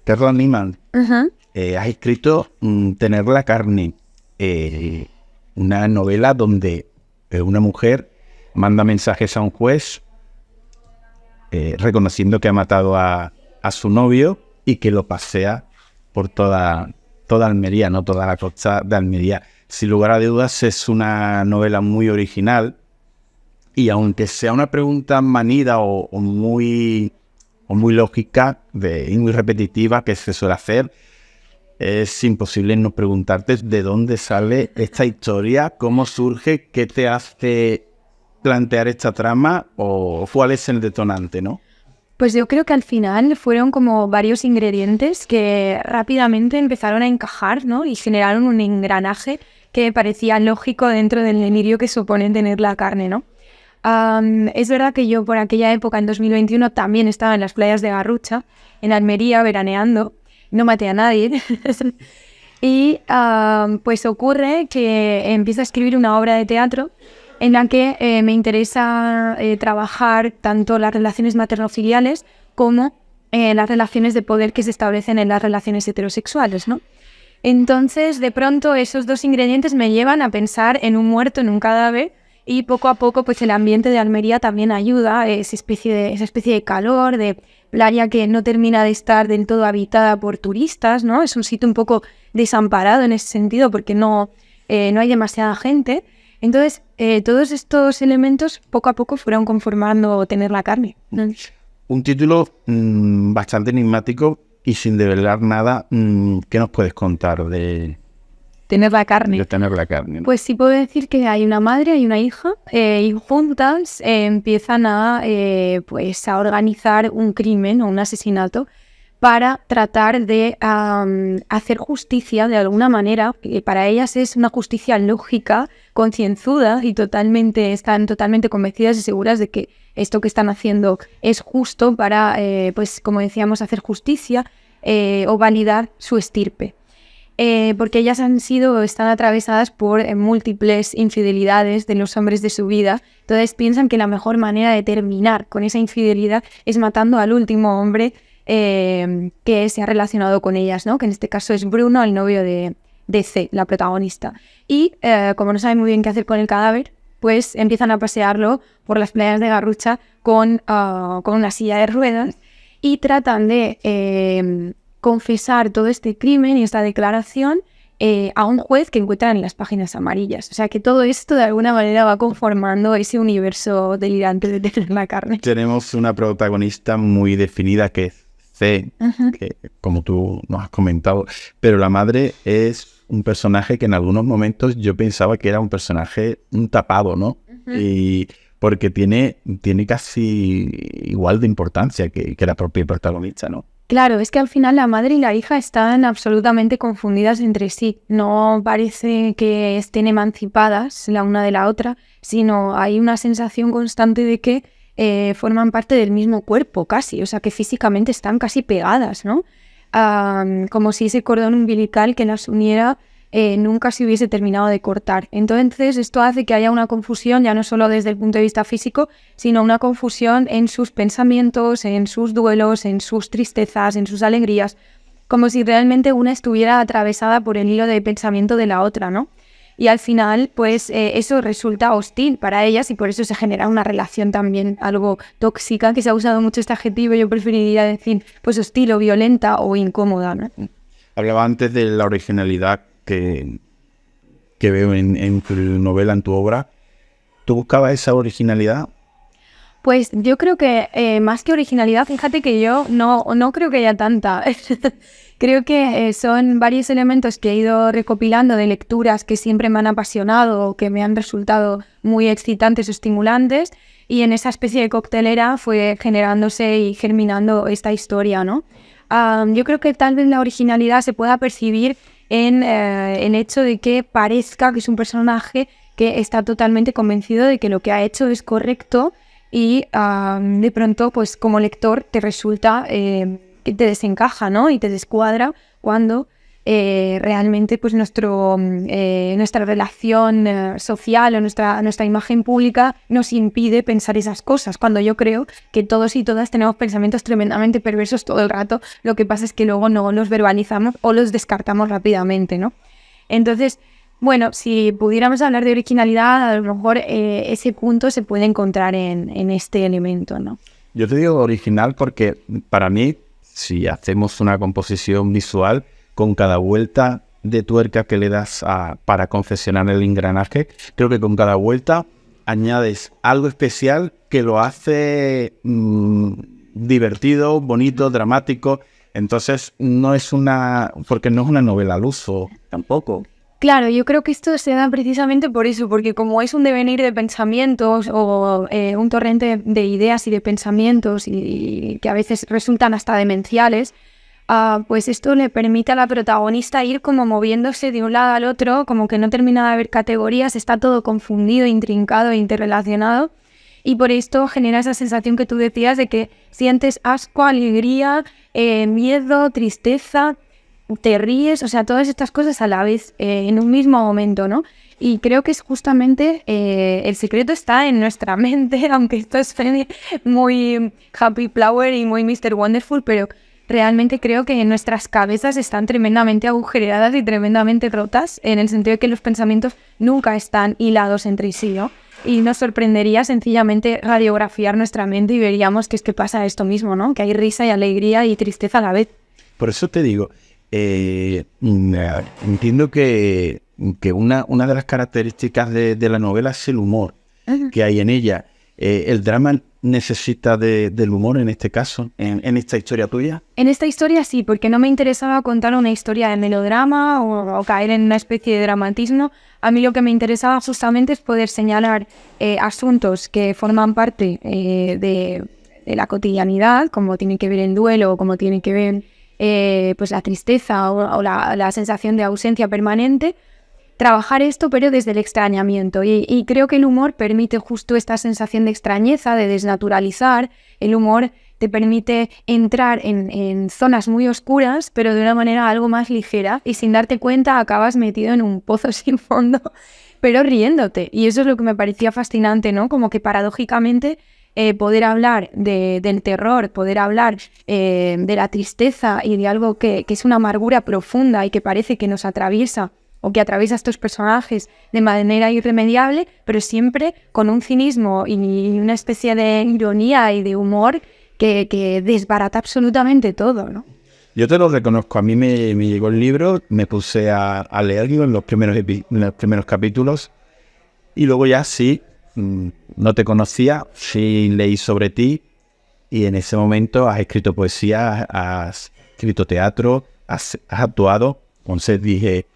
Carla Niman, Ujú. has escrito Tener la carne, una novela donde una mujer manda mensajes a un juez reconociendo que ha matado a su novio y que lo pasea por toda Almería, no toda la costa de Almería. Sin lugar a dudas es una novela muy original y aunque sea una pregunta manida o muy lógica y muy repetitiva que se suele hacer, es imposible no preguntarte de dónde sale esta historia, cómo surge, qué te hace plantear esta trama o cuál es el detonante, ¿no? Pues yo creo que al final fueron como varios ingredientes que rápidamente empezaron a encajar, ¿no? Y generaron un engranaje que parecía lógico dentro del delirio que supone tener la carne, ¿no? Es verdad que yo por aquella época, en 2021, también estaba en las playas de Garrucha, en Almería, veraneando. No maté a nadie. Y pues ocurre que empiezo a escribir una obra de teatro en la que me interesa trabajar tanto las relaciones materno-filiales como las relaciones de poder que se establecen en las relaciones heterosexuales, ¿no? Entonces, de pronto, esos dos ingredientes me llevan a pensar en un muerto, en un cadáver, y poco a poco, pues el ambiente de Almería también ayuda, esa especie de calor, de playa que no termina de estar del todo habitada por turistas, ¿no? Es un sitio un poco desamparado en ese sentido porque no hay demasiada gente. Entonces, todos estos elementos poco a poco fueron conformando Tener la carne, ¿no? Un título bastante enigmático y sin develar nada. ¿Qué nos puedes contar de Tener la carne. Tener la carne, ¿no? Pues sí puedo decir que hay una madre y una hija y juntas empiezan pues a organizar un crimen o un asesinato para tratar de hacer justicia de alguna manera. Para ellas es una justicia lógica, concienzuda y están totalmente convencidas y seguras de que esto que están haciendo es justo para, pues como decíamos, hacer justicia o validar su estirpe. Porque ellas están atravesadas por múltiples infidelidades de los hombres de su vida. Entonces piensan que la mejor manera de terminar con esa infidelidad es matando al último hombre que se ha relacionado con ellas, ¿no? Que en este caso es Bruno, el novio de C, la protagonista. Y como no saben muy bien qué hacer con el cadáver, pues empiezan a pasearlo por las playas de Garrucha con una silla de ruedas y tratan de confesar todo este crimen y esta declaración a un juez que encuentran en las páginas amarillas. O sea que todo esto de alguna manera va conformando ese universo delirante de Tener la carne. Tenemos una protagonista muy definida que es C, que, como tú nos has comentado, pero la madre es un personaje que en algunos momentos yo pensaba que era un personaje tapado, ¿no? Y porque tiene casi igual de importancia que la propia protagonista, ¿no? Claro, es que al final la madre y la hija están absolutamente confundidas entre sí. No parece que estén emancipadas la una de la otra, sino hay una sensación constante de que forman parte del mismo cuerpo casi, o sea que físicamente están casi pegadas, ¿no? Como si ese cordón umbilical que las uniera nunca se hubiese terminado de cortar. Entonces esto hace que haya una confusión, ya no solo desde el punto de vista físico, sino una confusión en sus pensamientos, en sus duelos, en sus tristezas, en sus alegrías, como si realmente una estuviera atravesada por el hilo de pensamiento de la otra, ¿no? Y al final, pues eso resulta hostil para ellas y por eso se genera una relación también algo tóxica, que se ha usado mucho este adjetivo, yo preferiría decir pues hostil o violenta o incómoda, ¿no? Hablaba antes de la originalidad que veo en tu novela, en tu obra. ¿Tú buscabas esa originalidad? Pues yo creo que más que originalidad, fíjate que yo no creo que haya tanta. Creo que son varios elementos que he ido recopilando de lecturas que siempre me han apasionado o que me han resultado muy excitantes o estimulantes, y en esa especie de coctelera fue generándose y germinando esta historia, ¿no? Yo creo que tal vez la originalidad se pueda percibir en el hecho de que parezca que es un personaje que está totalmente convencido de que lo que ha hecho es correcto y de pronto, pues como lector te resulta que te desencaja, ¿no? Y te descuadra cuando realmente pues nuestra relación social o nuestra imagen pública nos impide pensar esas cosas, cuando yo creo que todos y todas tenemos pensamientos tremendamente perversos todo el rato. Lo que pasa es que luego no los verbalizamos o los descartamos rápidamente, ¿no? Entonces, bueno, si pudiéramos hablar de originalidad, a lo mejor ese punto se puede encontrar en este elemento, ¿no? Yo te digo original porque para mí, si hacemos una composición visual, con cada vuelta de tuerca que le das para confeccionar el engranaje, creo que con cada vuelta añades algo especial que lo hace divertido, bonito, dramático. Entonces porque no es una novela al uso tampoco. Claro, yo creo que esto se da precisamente por eso, porque como es un devenir de pensamientos o un torrente de ideas y de pensamientos y que a veces resultan hasta demenciales, pues esto le permite a la protagonista ir como moviéndose de un lado al otro, como que no termina de haber categorías, está todo confundido, intrincado e interrelacionado, y por esto genera esa sensación que tú decías de que sientes asco, alegría, miedo, tristeza, te ríes, o sea, todas estas cosas a la vez, en un mismo momento, ¿no? Y creo que es justamente el secreto está en nuestra mente, aunque esto es muy Happy Flower y muy Mr. Wonderful, pero realmente creo que nuestras cabezas están tremendamente agujereadas y tremendamente rotas, en el sentido de que los pensamientos nunca están hilados entre sí, ¿no? Y nos sorprendería sencillamente radiografiar nuestra mente y veríamos que es que pasa esto mismo, ¿no? Que hay risa y alegría y tristeza a la vez. Por eso te digo, entiendo que una de las características de la novela es el humor que hay en ella. ¿El drama necesita del humor en este caso, en esta historia tuya? En esta historia sí, porque no me interesaba contar una historia de melodrama o caer en una especie de dramatismo. A mí lo que me interesaba justamente es poder señalar asuntos que forman parte de la cotidianidad, como tiene que ver el duelo, como tiene que ver pues la tristeza o la sensación de ausencia permanente. Trabajar esto, pero desde el extrañamiento. Y creo que el humor permite justo esta sensación de extrañeza, de desnaturalizar. El humor te permite entrar en zonas muy oscuras, pero de una manera algo más ligera. Y sin darte cuenta acabas metido en un pozo sin fondo, pero riéndote. Y eso es lo que me parecía fascinante, ¿no? Como que paradójicamente poder hablar del terror, poder hablar de la tristeza y de algo que es una amargura profunda y que parece que nos atraviesa o que atraviesa a estos personajes de manera irremediable, pero siempre con un cinismo y una especie de ironía y de humor que desbarata absolutamente todo, ¿no? Yo te lo reconozco, a mí me llegó el libro, me puse a leerlo en los primeros capítulos y luego ya sí, no te conocía, sí leí sobre ti y en ese momento has escrito poesía, has escrito teatro, has actuado, entonces dije...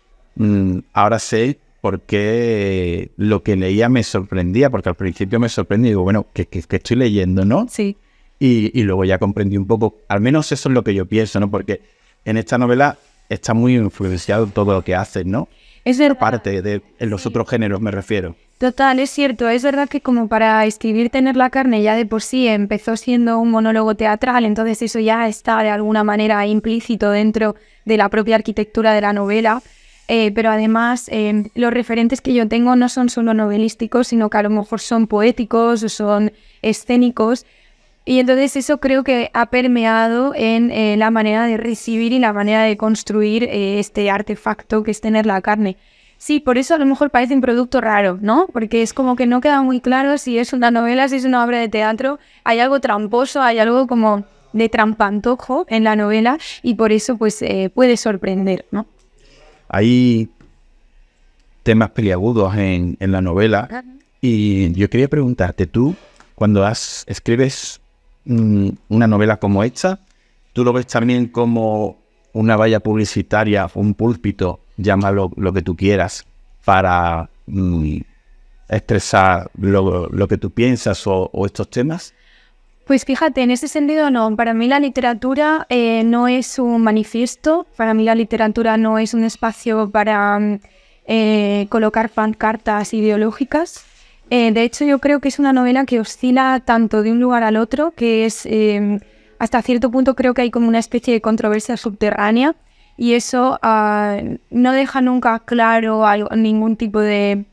ahora sé por qué lo que leía me sorprendía, porque al principio me sorprendí y digo, bueno, ¿qué estoy leyendo, no? Sí. Y luego ya comprendí un poco, al menos eso es lo que yo pienso, ¿no? Porque en esta novela está muy influenciado todo lo que haces, ¿no? Es verdad. Aparte en los otros géneros me refiero. Total, es cierto. Es verdad que como para escribir Tener la carne ya de por sí empezó siendo un monólogo teatral, entonces eso ya está de alguna manera implícito dentro de la propia arquitectura de la novela. Pero además los referentes que yo tengo no son solo novelísticos, sino que a lo mejor son poéticos o son escénicos, y entonces eso creo que ha permeado en la manera de recibir y la manera de construir este artefacto que es Tener la carne. Sí, por eso a lo mejor parece un producto raro, ¿no? Porque es como que no queda muy claro si es una novela, si es una obra de teatro. Hay algo tramposo, hay algo como de trampantojo en la novela y por eso pues puede sorprender, ¿no? Hay temas peliagudos en la novela y yo quería preguntarte, tú cuando escribes una novela como esta, ¿tú lo ves también como una valla publicitaria, un púlpito, llámalo lo que tú quieras, para expresar lo que tú piensas o estos temas? Pues fíjate, en ese sentido no. Para mí la literatura no es un manifiesto, para mí la literatura no es un espacio para colocar pancartas ideológicas. De hecho, yo creo que es una novela que oscila tanto de un lugar al otro, que es hasta cierto punto creo que hay como una especie de controversia subterránea y eso no deja nunca claro ningún tipo de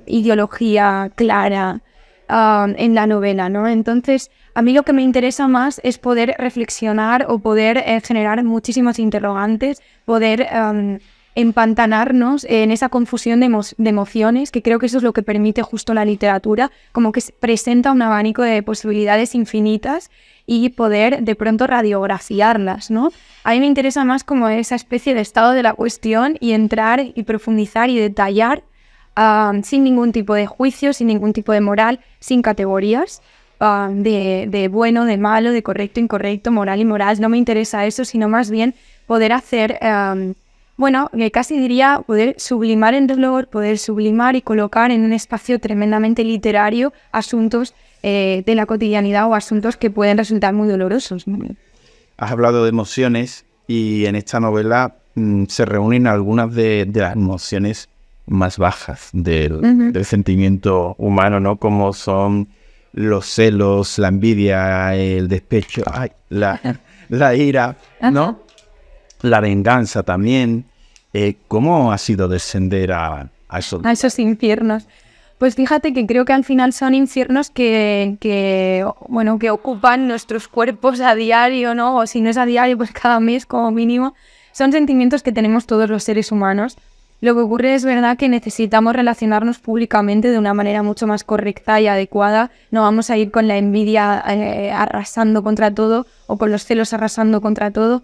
ideología clara en la novela, ¿no? Entonces, a mí lo que me interesa más es poder reflexionar o poder generar muchísimos interrogantes, poder empantanarnos en esa confusión de emociones, que creo que eso es lo que permite justo la literatura, como que presenta un abanico de posibilidades infinitas y poder de pronto radiografiarlas, ¿no? A mí me interesa más como esa especie de estado de la cuestión y entrar y profundizar y detallar sin ningún tipo de juicio, sin ningún tipo de moral, sin categorías de bueno, de malo, de correcto, incorrecto, moral, inmoral. No me interesa eso, sino más bien poder hacer, casi diría poder sublimar en dolor, poder sublimar y colocar en un espacio tremendamente literario asuntos de la cotidianidad o asuntos que pueden resultar muy dolorosos, ¿no? Has hablado de emociones y en esta novela se reúnen algunas de las emociones más bajas del sentimiento humano, ¿no? Como son los celos, la envidia, el despecho, la ira, ¿no? La venganza también. ¿Cómo ha sido descender a esos infiernos? Pues fíjate que creo que al final son infiernos que ocupan nuestros cuerpos a diario, ¿no? O si no es a diario, pues cada mes como mínimo. Son sentimientos que tenemos todos los seres humanos. Lo que ocurre es verdad que necesitamos relacionarnos públicamente de una manera mucho más correcta y adecuada. No vamos a ir con la envidia arrasando contra todo o con los celos arrasando contra todo.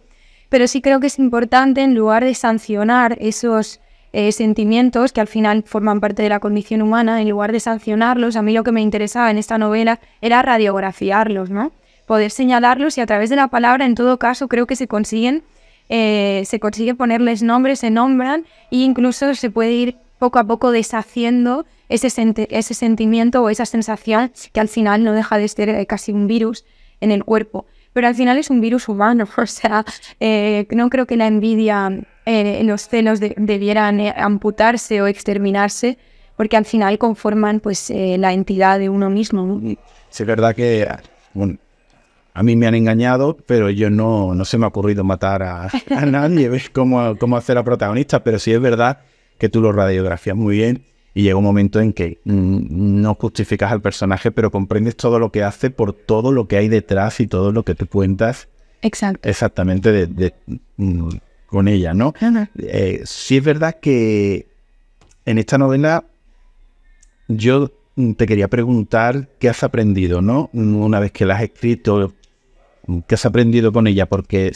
Pero sí creo que es importante, en lugar de sancionar esos sentimientos que al final forman parte de la condición humana, en lugar de sancionarlos, a mí lo que me interesaba en esta novela era radiografiarlos, ¿no? Poder señalarlos y a través de la palabra, en todo caso, creo que se consigue ponerles nombres, se nombran e incluso se puede ir poco a poco deshaciendo ese sentimiento o esa sensación que al final no deja de ser casi un virus en el cuerpo. Pero al final es un virus humano, o sea, no creo que la envidia, los celos debieran amputarse o exterminarse, porque al final conforman pues la entidad de uno mismo. Sí, es verdad que a mí me han engañado, pero yo no se me ha ocurrido matar a nadie, ¿ves? Cómo hacer a protagonista, pero sí es verdad que tú lo radiografías muy bien y llega un momento en que no justificas al personaje, pero comprendes todo lo que hace por todo lo que hay detrás y todo lo que te cuentas. Exacto. Exactamente con ella, ¿no? Sí es verdad que en esta novela yo te quería preguntar qué has aprendido, ¿no? Una vez que la has escrito, ¿qué has aprendido con ella? Porque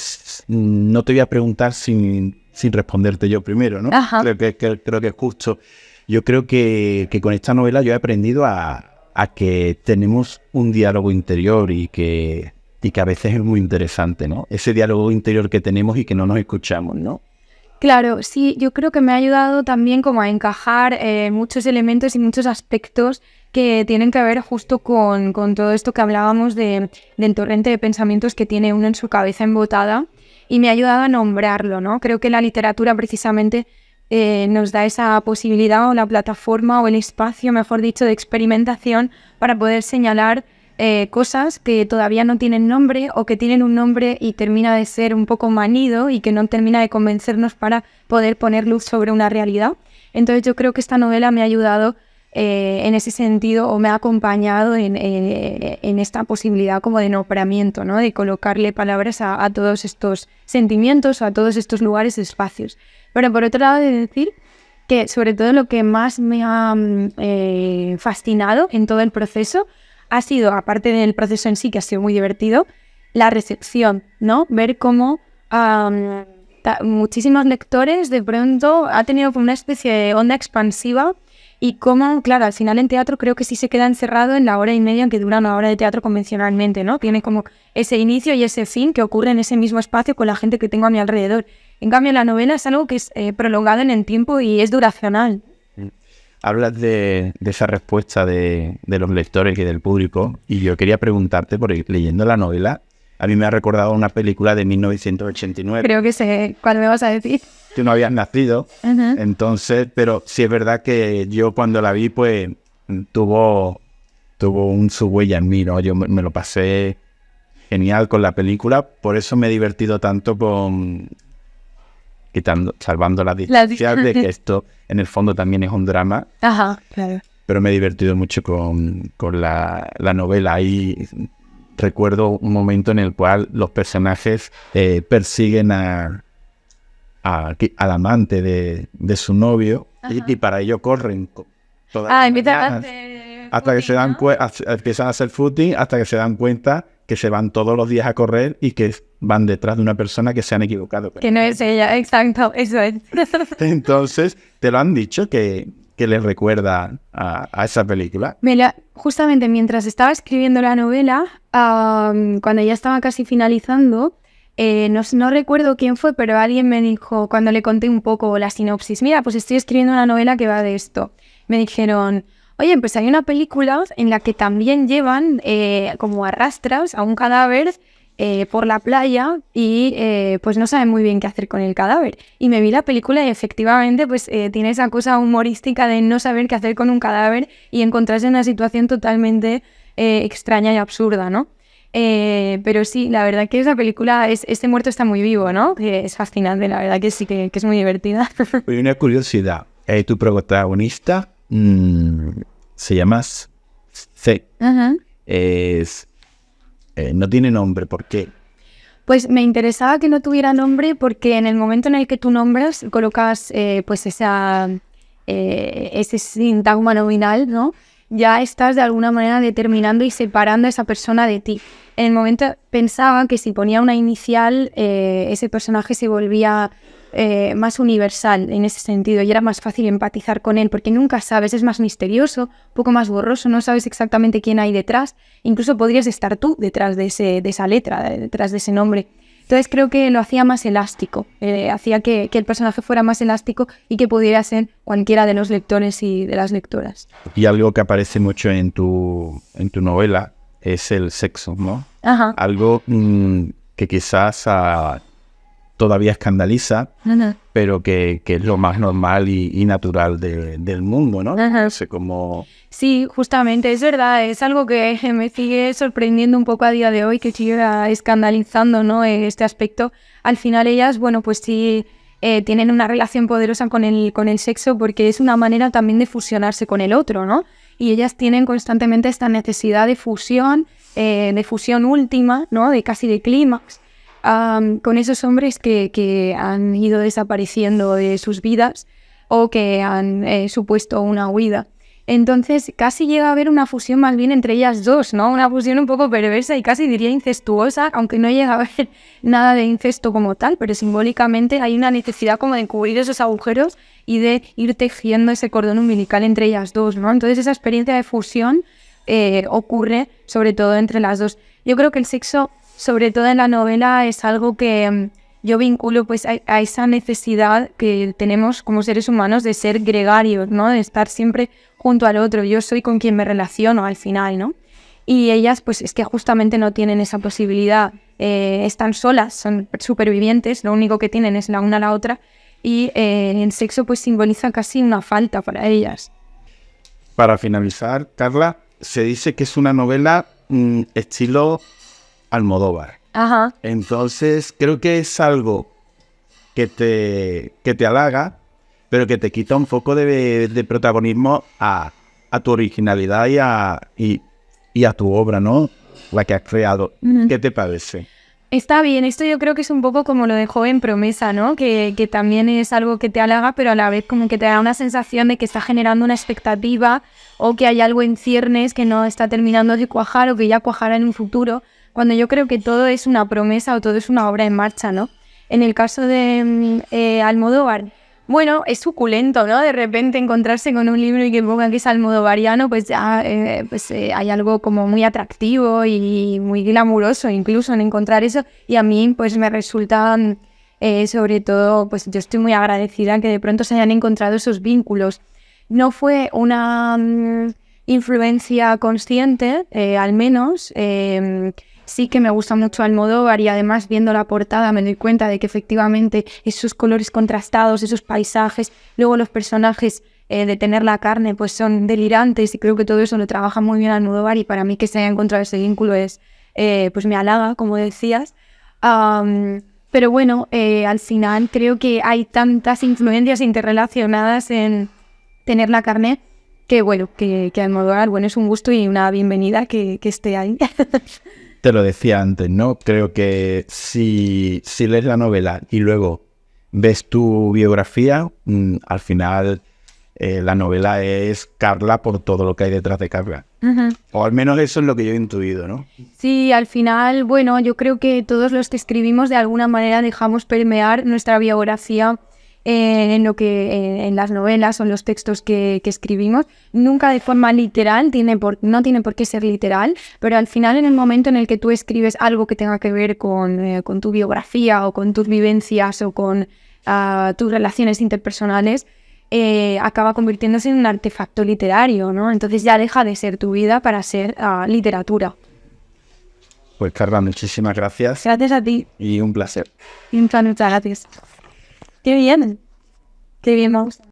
no te voy a preguntar sin responderte yo primero, ¿no? Creo que es justo. Yo creo que con esta novela yo he aprendido a que tenemos un diálogo interior y que a veces es muy interesante, ¿no? Ese diálogo interior que tenemos y que no nos escuchamos, ¿no? Claro, sí, yo creo que me ha ayudado también como a encajar muchos elementos y muchos aspectos que tienen que ver justo con todo esto que hablábamos del torrente de pensamientos que tiene uno en su cabeza embotada, y me ha ayudado a nombrarlo, ¿no? Creo que la literatura precisamente nos da esa posibilidad o la plataforma o el espacio, mejor dicho, de experimentación para poder señalar cosas que todavía no tienen nombre o que tienen un nombre y termina de ser un poco manido y que no termina de convencernos para poder poner luz sobre una realidad. Entonces yo creo que esta novela me ha ayudado en ese sentido, o me ha acompañado en esta posibilidad como de nombramiento, ¿no? De colocarle palabras a todos estos sentimientos o a todos estos lugares y espacios. Pero por otro lado, he de decir que sobre todo lo que más me ha fascinado en todo el proceso ha sido, aparte del proceso en sí, que ha sido muy divertido, la recepción, ¿no? Ver cómo muchísimos lectores de pronto ha tenido como una especie de onda expansiva, y cómo, claro, al final en teatro creo que sí se queda encerrado en la hora y media que dura una obra de teatro convencionalmente, ¿no? Tiene como ese inicio y ese fin que ocurre en ese mismo espacio con la gente que tengo a mi alrededor. En cambio, la novela es algo que es prolongado en el tiempo y es duracional. Hablas de esa respuesta de los lectores y del público, y yo quería preguntarte, porque leyendo la novela, a mí me ha recordado una película de 1989. Creo que sé cuál me vas a decir. Tú no habías nacido, entonces, pero sí es verdad que yo cuando la vi, pues, tuvo su huella en mí, ¿no? Yo me lo pasé genial con la película, por eso me he divertido tanto con salvando las distancias de que esto en el fondo también es un drama. Ajá, claro. Pero me he divertido mucho con la novela. Y recuerdo un momento en el cual los personajes persiguen al amante de su novio y para ello corren todas las mañanas, hasta que se dan empiezan a hacer footing, hasta que se dan cuenta que se van todos los días a correr y que van detrás de una persona que se han equivocado. Que no es ella, exacto, eso es. Entonces, ¿te lo han dicho que les recuerda a esa película? Justamente mientras estaba escribiendo la novela, cuando ya estaba casi finalizando, no recuerdo quién fue, pero alguien me dijo, cuando le conté un poco la sinopsis, mira, pues estoy escribiendo una novela que va de esto. Me dijeron, oye, pues hay una película en la que también llevan como arrastras a un cadáver por la playa y pues no saben muy bien qué hacer con el cadáver. Y me vi la película y efectivamente pues tiene esa cosa humorística de no saber qué hacer con un cadáver y encontrarse en una situación totalmente extraña y absurda, ¿no? Pero sí, la verdad que esa película, este muerto está muy vivo, ¿no? Que es fascinante, la verdad que sí, que es muy divertida. Hay una curiosidad, tu protagonista se llama C. No tiene nombre, ¿por qué? Pues me interesaba que no tuviera nombre porque en el momento en el que tú nombras, colocas pues ese sintagma nominal, ¿no? Ya estás de alguna manera determinando y separando a esa persona de ti. En el momento pensaba que si ponía una inicial, ese personaje se volvía más universal en ese sentido y era más fácil empatizar con él porque nunca sabes, es más misterioso, un poco más borroso, no sabes exactamente quién hay detrás, incluso podrías estar tú detrás de esa letra, detrás de ese nombre. Entonces creo que lo hacía más elástico, hacía que el personaje fuera más elástico y que pudiera ser cualquiera de los lectores y de las lectoras. Y algo que aparece mucho en tu novela es el sexo, ¿no? Ajá. Algo que quizás todavía escandaliza, pero que es lo más normal y natural del mundo, ¿no? No sé cómo... Sí, justamente, es verdad, es algo que me sigue sorprendiendo un poco a día de hoy, que sigue escandalizando, ¿no? Este aspecto. Al final ellas, bueno, pues sí, tienen una relación poderosa con el sexo porque es una manera también de fusionarse con el otro, ¿no? Y ellas tienen constantemente esta necesidad de fusión última, ¿no? De casi de clímax. Con esos hombres que han ido desapareciendo de sus vidas o que han supuesto una huida. Entonces casi llega a haber una fusión más bien entre ellas dos, ¿no? Una fusión un poco perversa y casi diría incestuosa, aunque no llega a haber nada de incesto como tal, pero simbólicamente hay una necesidad como de cubrir esos agujeros y de ir tejiendo ese cordón umbilical entre ellas dos, ¿no? Entonces esa experiencia de fusión ocurre sobre todo entre las dos. Yo creo que el sexo, sobre todo en la novela, es algo que yo vinculo pues a esa necesidad que tenemos como seres humanos de ser gregarios, ¿no? De estar siempre junto al otro. Yo soy con quien me relaciono al final, ¿no? Y ellas pues es que justamente no tienen esa posibilidad. Están solas, son supervivientes, lo único que tienen es la una a la otra y el sexo pues simboliza casi una falta para ellas. Para finalizar, Carla, se dice que es una novela estilo Almodóvar. Ajá. Entonces creo que es algo que te halaga, pero que te quita un poco de protagonismo a tu originalidad y a tu obra, ¿no? La que has creado. ¿Qué te parece? Está bien, esto yo creo que es un poco como lo de Joven Promesa, ¿no? Que también es algo que te halaga, pero a la vez como que te da una sensación de que está generando una expectativa o que hay algo en ciernes que no está terminando de cuajar o que ya cuajará en un futuro, cuando yo creo que todo es una promesa o todo es una obra en marcha, ¿no? En el caso de Almodóvar, bueno, es suculento, ¿no? De repente encontrarse con un libro y que ponga que es almodovariano, pues ya hay algo como muy atractivo y muy glamuroso incluso en encontrar eso. Y a mí pues me resulta, sobre todo, pues yo estoy muy agradecida que de pronto se hayan encontrado esos vínculos. No fue una influencia consciente, al menos. Sí que me gusta mucho Almodóvar y además viendo la portada me doy cuenta de que efectivamente esos colores contrastados, esos paisajes, luego los personajes de tener la carne pues son delirantes y creo que todo eso lo trabaja muy bien Almodóvar y para mí que se haya encontrado ese vínculo es pues me halaga, como decías. Pero bueno, al final creo que hay tantas influencias interrelacionadas en tener la carne que bueno, que Almodóvar, bueno, es un gusto y una bienvenida que esté ahí. Te lo decía antes, ¿no? Creo que si lees la novela y luego ves tu biografía, al final la novela es Carla por todo lo que hay detrás de Carla. Ujú. O al menos eso es lo que yo he intuido, ¿no? Sí, al final, bueno, yo creo que todos los que escribimos de alguna manera dejamos permear nuestra biografía en lo que en las novelas o en los textos que escribimos, nunca de forma literal, no tiene por qué ser literal, pero al final en el momento en el que tú escribes algo que tenga que ver con tu biografía o con tus vivencias o con tus relaciones interpersonales, acaba convirtiéndose en un artefacto literario, ¿no? Entonces ya deja de ser tu vida para ser literatura. Pues Carla, muchísimas gracias Gracias a ti. y un placer. Muchas gracias. Qué bien. Qué bien, me gusta.